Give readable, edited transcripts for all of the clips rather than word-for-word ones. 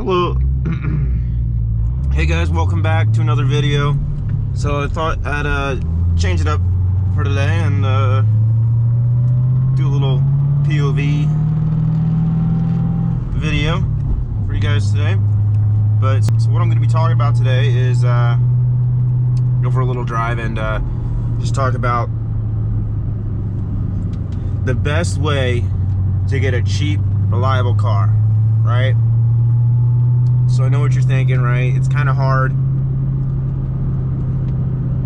Hello. Hey guys, welcome back to another video. So I thought I'd change it up for today and do a little POV video for you guys today. But so what I'm going to be talking about today is go for a little drive and just talk about the best way to get a cheap, reliable car, right? So I know what you're thinking, right? It's kind of hard.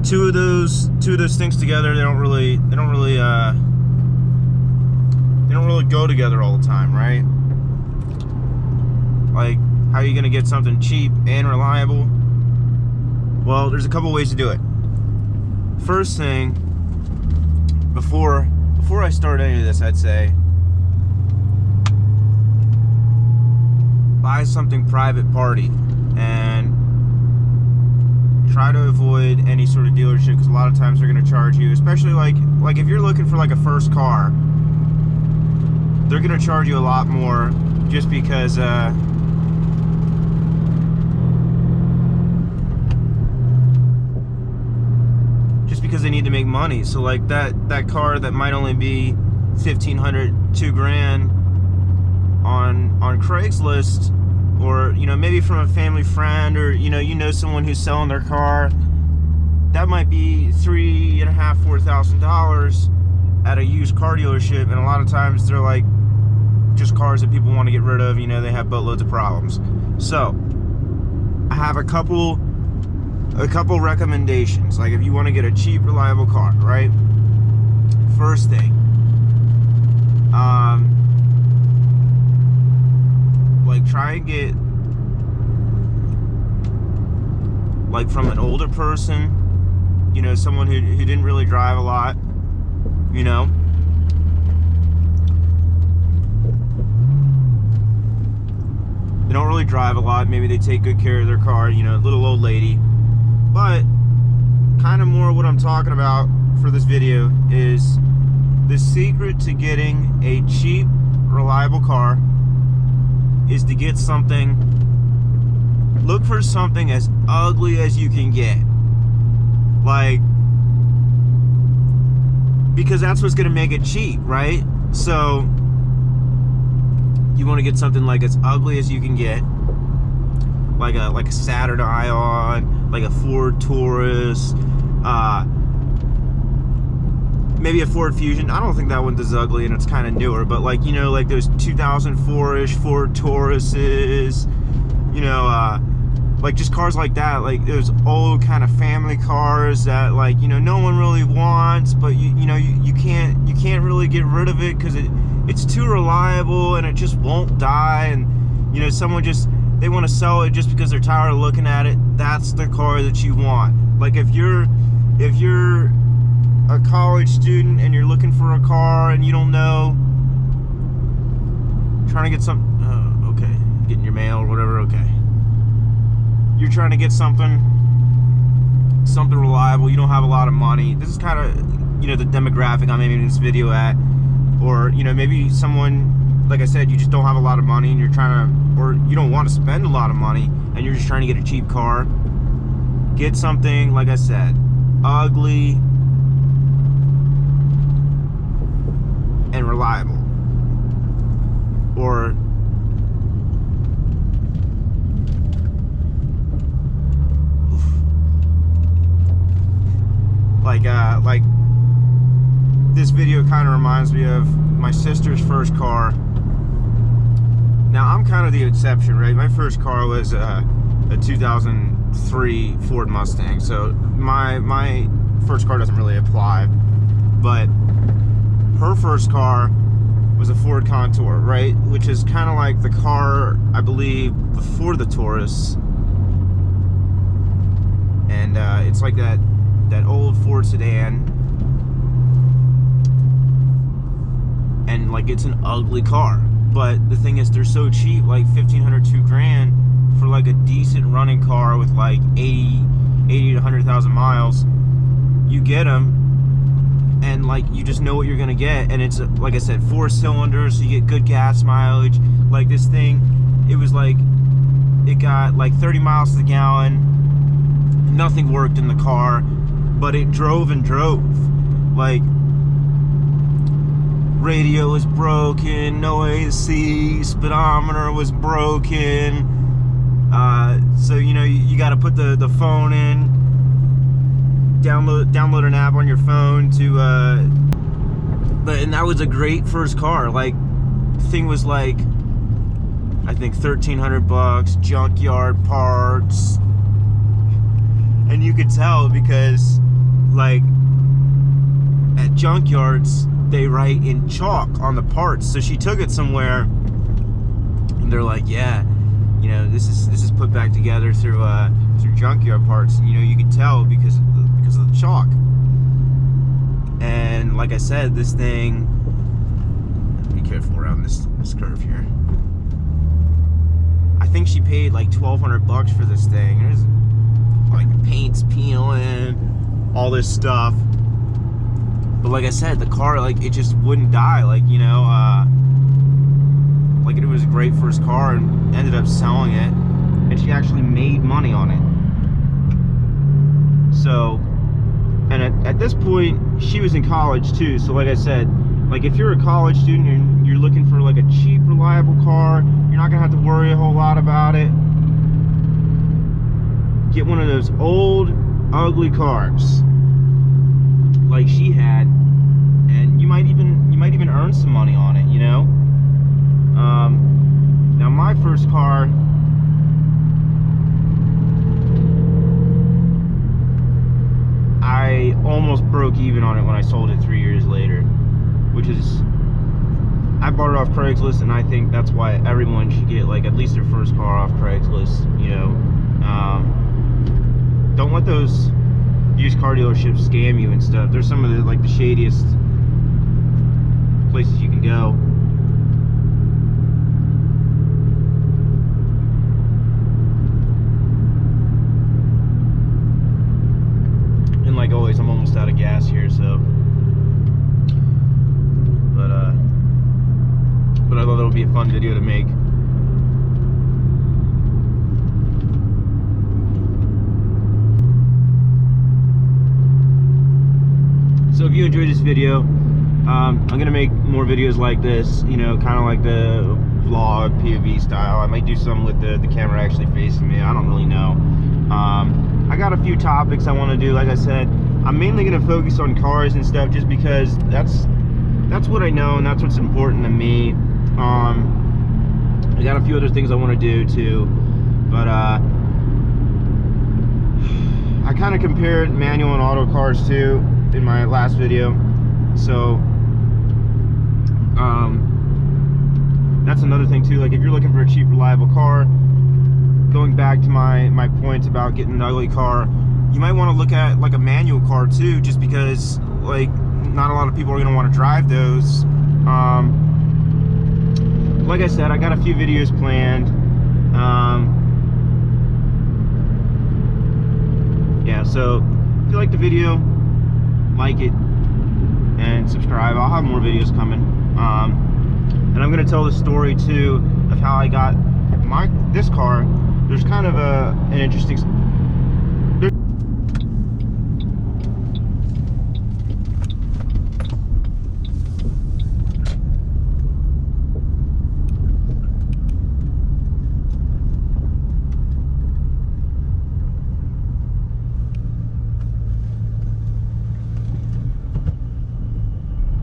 Two of those things together, they don't really go together all the time, right? Like, how are you gonna get something cheap and reliable? Well, there's a couple ways to do it. First thing, before I start any of this, I'd say buy something private party and try to avoid any sort of dealership, because a lot of times they're going to charge you, especially like if you're looking for like a first car, they're going to charge you a lot more just because they need to make money. So like that car that might only be $1,500, $2,000 on Craigslist, or maybe from a family friend, or someone who's selling their car, that might be $3,500, $4,000 at a used car dealership. And a lot of times they're like just cars that people want to get rid of. They have boatloads of problems. So I have a couple recommendations, like if you want to get a cheap, reliable car, right? First thing, like try and get like from an older person, someone who didn't really drive a lot, They don't really drive a lot. Maybe they take good care of their car, little old lady. But kind of more what I'm talking about for this video is the secret to getting a cheap, reliable car is to get look for something as ugly as you can get. Like, because that's what's gonna make it cheap, right? So you want to get something like as ugly as you can get, like a Saturn Ion, like a Ford Taurus, maybe a Ford Fusion. I don't think that one's as ugly, and it's kind of newer, but like like those 2004-ish Ford Tauruses, like just cars like that, like those old kind of family cars that like no one really wants, but you can't really get rid of it because it's too reliable and it just won't die, and someone they want to sell it just because they're tired of looking at it. That's the car that you want. Like if you're a college student and you're looking for a car and you don't know, trying to get okay, getting your mail or whatever, okay, you're trying to get something reliable, you don't have a lot of money. This is kind of the demographic I'm aiming this video at. Or maybe someone, like I said, you just don't have a lot of money and you're trying to, or you don't want to spend a lot of money and you're just trying to get a cheap car. Get something, like I said, ugly and reliable. Or like this video kind of reminds me of my sister's first car. Now I'm kind of the exception, right? My first car was a 2003 Ford Mustang, so my first car doesn't really apply. But her first car was a Ford Contour, right? Which is kind of like the car, I believe, before the Taurus. And it's like that old Ford sedan. And like it's an ugly car, but the thing is they're so cheap, like $1,500, $2,000 for like a decent running car with like 80 to 100,000 miles. You get them and like you just know what you're gonna get, and it's like I said, 4 cylinders, so you get good gas mileage. Like this thing, it was like it got like 30 miles to the gallon. Nothing worked in the car, but it drove and drove. Like, radio was broken, no AC, speedometer was broken. So you know, you got to put the phone in, download an app on your phone to and that was a great first car. Like, the thing was like, I think $1,300, junkyard parts, and you could tell because, like, at junkyards they write in chalk on the parts. So she took it somewhere, and they're like, yeah, you know, this is put back together through junkyard parts. You know, you could tell because of the chalk. And like I said, this thing, be careful around this curve here. I think she paid like $1,200 for this thing. There's like paint's peeling, all this stuff. But like I said, the car, like, it just wouldn't die. Like, you know, like, it was a great first car, and ended up selling it, and she actually made money on it. So, and at this point, she was in college too. So like I said, like, if you're a college student and you're looking for like a cheap, reliable car, you're not gonna have to worry a whole lot about it. Get one of those old, ugly cars like she had, and you might even earn some money on it, you know. Now my first car, I almost broke even on it when I sold it 3 years later, which is, I bought it off Craigslist, and I think that's why everyone should get, like, at least their first car off Craigslist, you know. Don't let those used car dealerships scam you and stuff. There's some of the, like, the shadiest places you can go. And like always, I'm almost out of gas here, so but I thought that would be a fun video to make. So if you enjoyed this video, I'm gonna make more videos like this, you know, kind of like the vlog POV style. I might do some with the camera actually facing me. I don't really know. I got a few topics I want to do. Like I said, I'm mainly gonna focus on cars and stuff, just because that's what I know and that's what's important to me. I got a few other things I want to do too, but I kind of compared manual and auto cars too in my last video. So that's another thing too. Like, if you're looking for a cheap, reliable car, going back to my points about getting an ugly car, you might want to look at like a manual car too, just because, like, not a lot of people are going to want to drive those. Like I said, I got a few videos planned. Yeah, so if you like the video, like it and subscribe. I'll have more videos coming. And I'm going to tell the story too of how I got this car. There's kind of an interesting